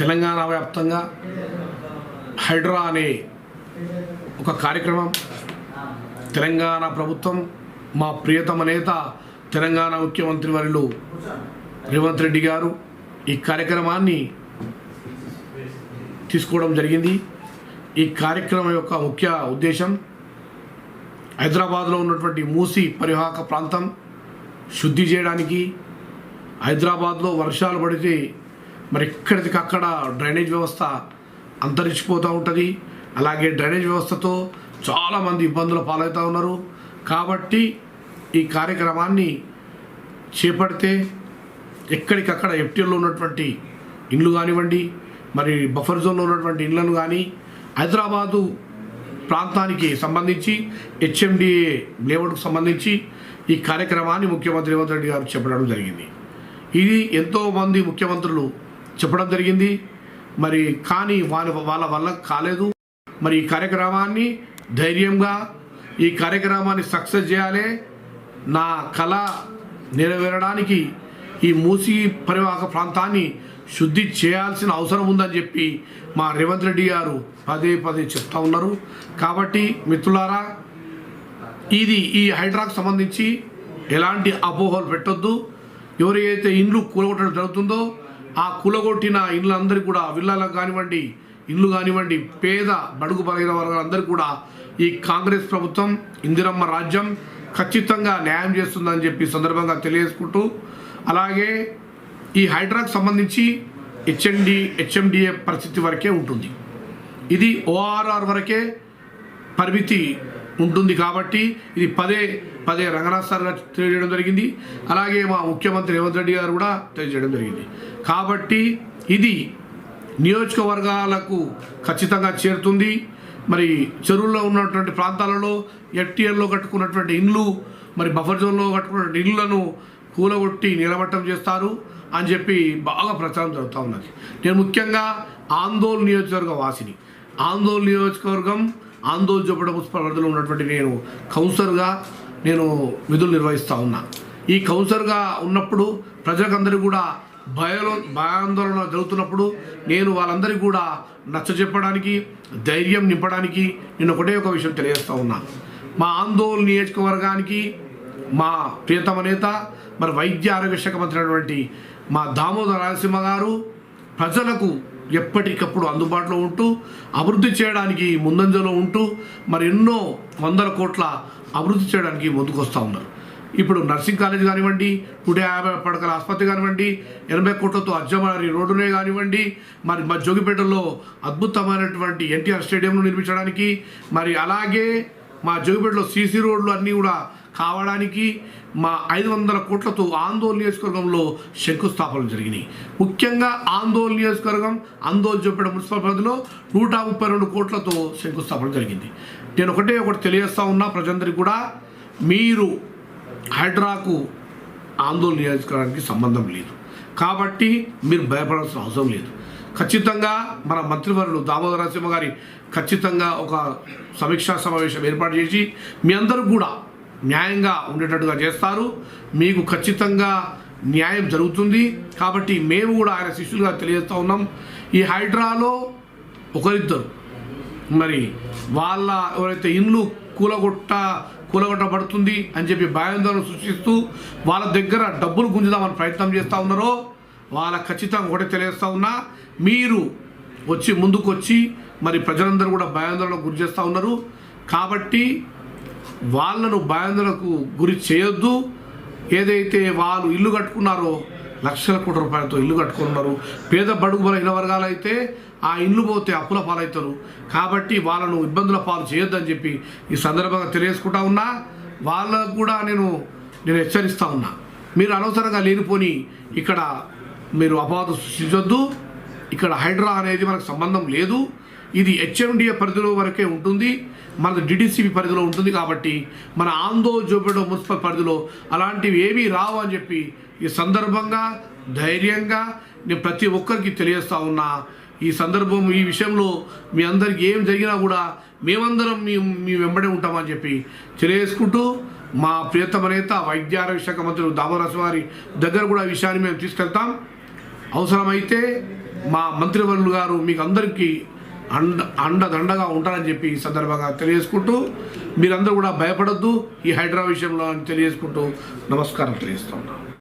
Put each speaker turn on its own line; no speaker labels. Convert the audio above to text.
తెలంగాణ వ్యాప్తంగా హైడ్రా అనే ఒక కార్యక్రమం తెలంగాణ ప్రభుత్వం మా ప్రియతమ నేత తెలంగాణ ముఖ్యమంత్రి వర్యులు రేవంత్ రెడ్డి గారు ఈ కార్యక్రమాన్ని తీసుకోవడం జరిగింది. ఈ కార్యక్రమం యొక్క ముఖ్య ఉద్దేశం హైదరాబాద్లో ఉన్నటువంటి మూసీ పరివాహక ప్రాంతం శుద్ధి చేయడానికి. హైదరాబాద్లో వర్షాలు పడితే మరి ఎక్కడికక్కడ డ్రైనేజ్ వ్యవస్థ అంతరించిపోతూ ఉంటుంది. అలాగే డ్రైనేజ్ వ్యవస్థతో చాలామంది ఇబ్బందుల పాలవుతూ ఉన్నారు. కాబట్టి ఈ కార్యక్రమాన్ని చేపడితే ఎక్కడికక్కడ ఎఫ్టీఎల్లో ఉన్నటువంటి ఇండ్లు కానివ్వండి, మరి బఫర్ జోన్లో ఉన్నటువంటి ఇండ్లను కానీ హైదరాబాదు ప్రాంతానికి సంబంధించి హెచ్ఎండిఏ లేఅవుట్కు సంబంధించి ఈ కార్యక్రమాన్ని ముఖ్యమంత్రి రేవంత్ రెడ్డి గారు చెప్పడం జరిగింది. ఇది ఎంతోమంది ముఖ్యమంత్రులు చెప్పడం జరిగింది, మరి కానీ వాళ్ళ వల్ల కాలేదు. మరి ఈ కార్యక్రమాన్ని ధైర్యంగా ఈ కార్యక్రమాన్ని సక్సెస్ చేయాలి. నా కళ నెరవేరడానికి ఈ మూసీ పరివాహక ప్రాంతాన్ని శుద్ధి చేయాల్సిన అవసరం ఉందని చెప్పి మా రేవంత్ రెడ్డి గారు పదే పదే చెప్తా ఉన్నారు. కాబట్టి మిత్రులారా, ఈ హైడ్రాకు సంబంధించి ఎలాంటి అపోహలు పెట్టొద్దు. ఎవరైతే ఇండ్లు కూలగొట్టడం జరుగుతుందో ఆ కూలగొట్టిన ఇండ్లందరికీ కూడా విల్లాలకు కానివ్వండి, ఇండ్లు కానివ్వండి, పేద బడుగు బలహీన వర్గాలందరికీ కూడా ఈ కాంగ్రెస్ ప్రభుత్వం ఇందిరమ్మ రాజ్యం ఖచ్చితంగా న్యాయం చేస్తుందని చెప్పి సందర్భంగా తెలియజేసుకుంటూ, అలాగే ఈ హైడ్రాకు సంబంధించి హెచ్ఎండిఏ పరిస్థితి వరకే ఉంటుంది. ఇది ఓఆర్ఆర్ వరకే పరిమితి ఉంటుంది. కాబట్టి ఇది పదే రంగనాథ్ సార్ గారు తెలియజేయడం జరిగింది. అలాగే మా ముఖ్యమంత్రి రేవంత్ రెడ్డి గారు కూడా తెలియజేయడం జరిగింది. కాబట్టి ఇది నియోజకవర్గాలకు ఖచ్చితంగా చేరుతుంది. మరి చెరువుల్లో ఉన్నటువంటి ప్రాంతాలలో ఎఫ్టీఎల్లో కట్టుకున్నటువంటి ఇండ్లు, మరి బఫర్ జోన్లో కట్టుకున్నటువంటి ఇళ్లను కూలగొట్టి నిలమట్టం చేస్తారు అని చెప్పి బాగా ప్రచారం జరుగుతూ ఉన్నది. నేను ముఖ్యంగా ఆందోళన నియోజకవర్గ వాసిని. ఆందోళన నియోజకవర్గం ఆందోళన జోపడ మున్సిపల్ పరిధిలో ఉన్నటువంటి నేను కౌన్సిలర్గా విధులు నిర్వహిస్తూ ఉన్నా. ఈ కౌన్సిలర్గా ఉన్నప్పుడు ప్రజలకందరికీ కూడా భయాందోళన జరుగుతున్నప్పుడు నేను వాళ్ళందరికీ కూడా నచ్చజెప్పడానికి, ధైర్యం నింపడానికి నేను ఒకటే ఒక విషయం తెలియజేస్తూ ఉన్నా. మా ఆందోళన నియోజకవర్గానికి మా ప్రియతమ నేత, మరి వైద్య ఆరోగ్య శాఖ మంత్రి అయినటువంటి మా దామోదర రాజసింహ గారు ప్రజలకు ఎప్పటికప్పుడు అందుబాటులో ఉంటూ అభివృద్ధి చేయడానికి ముందంజలో ఉంటూ మరి ఎన్నో వందల కోట్ల అభివృద్ధి చేయడానికి ముందుకు వస్తూ ఉన్నారు. ఇప్పుడు నర్సింగ్ కాలేజ్ కానివ్వండి, 150 పడకల ఆసుపత్రి కానివ్వండి, 80 కోట్లతో అజ్జమారి రోడ్డునే కానివ్వండి, మరి మా జోగిపేటలో అద్భుతమైనటువంటి ఎన్టీఆర్ స్టేడియంను నిర్మించడానికి, మరి అలాగే మా జోగిపేటలో సీసీ రోడ్లు అన్నీ కూడా కావడానికి మా 500 కోట్లతో ఆందోళన నియోజకవర్గంలో శంకుస్థాపనలు జరిగినాయి. ముఖ్యంగా ఆందోళన నియోజకవర్గం ఆందోళన జోగిపేట మున్సిపల్ పరిధిలో 132 కోట్లతో శంకుస్థాపన జరిగింది. నేను ఒకటి తెలియజేస్తా ఉన్నా ప్రజలందరికీ కూడా, మీరు హైడ్రాకు ఆందోళన నియోజకవర్గానికి సంబంధం లేదు. కాబట్టి మీరు భయపడాల్సిన అవసరం లేదు. ఖచ్చితంగా మన మంత్రివర్యులు దామోదర రాజసింహ గారి ఖచ్చితంగా ఒక సమీక్షా సమావేశం ఏర్పాటు చేసి మీ అందరూ కూడా న్యాయంగా ఉండేటట్టుగా చేస్తారు. మీకు ఖచ్చితంగా న్యాయం జరుగుతుంది. కాబట్టి మేము కూడా ఆయన శిష్యులుగా తెలియజేస్తూ ఉన్నాం. ఈ హైడ్రాలో ఒకరిద్దరు మరి వాళ్ళ ఎవరైతే ఇండ్లు కూలగొట్టబడుతుంది అని చెప్పి భయాందోళన సృష్టిస్తూ వాళ్ళ దగ్గర డబ్బులు గుంజుదామని ప్రయత్నం చేస్తూ ఉన్నారో వాళ్ళకి ఖచ్చితంగా ఒకటే తెలియజేస్తూ ఉన్నా, మీరు ముందుకు వచ్చి మరి ప్రజలందరూ కూడా భయాందోళనకు గురి చేస్తూ ఉన్నారు. కాబట్టి వాళ్ళను భయాందోళనకు గురి చేయొద్దు. ఏదైతే వాళ్ళు ఇల్లు కట్టుకున్నారో లక్షల కోట్ల రూపాయలతో ఇల్లు కట్టుకున్నారు, పేద బడుగు బలహీన వర్గాలు అయితే ఆ ఇల్లు పోతే అప్పుల పాలవుతారు. కాబట్టి వాళ్ళను ఇబ్బందుల పాలు చేయొద్దని చెప్పి ఈ సందర్భంగా తెలియజేసుకుంటా ఉన్నా. వాళ్ళకు కూడా నేను హెచ్చరిస్తూ ఉన్నా, మీరు అనవసరంగా లేనిపోని ఇక్కడ మీరు అపవాదం సృష్టించొద్దు. ఇక్కడ హైడ్రా అనేది మనకు సంబంధం లేదు. ఇది హెచ్ఎండిఏ పరిధిలో వరకే ఉంటుంది, మనది డిడిసిపి పరిధిలో ఉంటుంది. కాబట్టి మన ఆందోళన జోగిపేట మున్సిపల్ పరిధిలో అలాంటివి ఏమీ రావు అని చెప్పి ఈ సందర్భంగా ధైర్యంగా నేను ప్రతి ఒక్కరికి తెలియజేస్తూ ఉన్నా. ఈ విషయంలో మీ అందరికి ఏం జరిగినా కూడా మేమందరం మీ వెంబడే ఉంటామని చెప్పి తెలియజేసుకుంటూ, మా ప్రియతమ నేత వైద్య ఆరోగ్య శాఖ మంత్రి దామోదర రాజసింహ గారి దగ్గర కూడా ఈ విషయాన్ని మేము తీసుకెళ్తాం. అవసరమైతే మా మంత్రివర్యులు గారు మీకు అందరికీ అండదండగా ఉంటారని చెప్పి ఈ సందర్భంగా తెలియజేసుకుంటూ మీరందరూ కూడా భయపడొద్దు ఈ హైడ్రా విషయంలో అని తెలియజేసుకుంటూ నమస్కారం తెలియజేస్తున్నాను.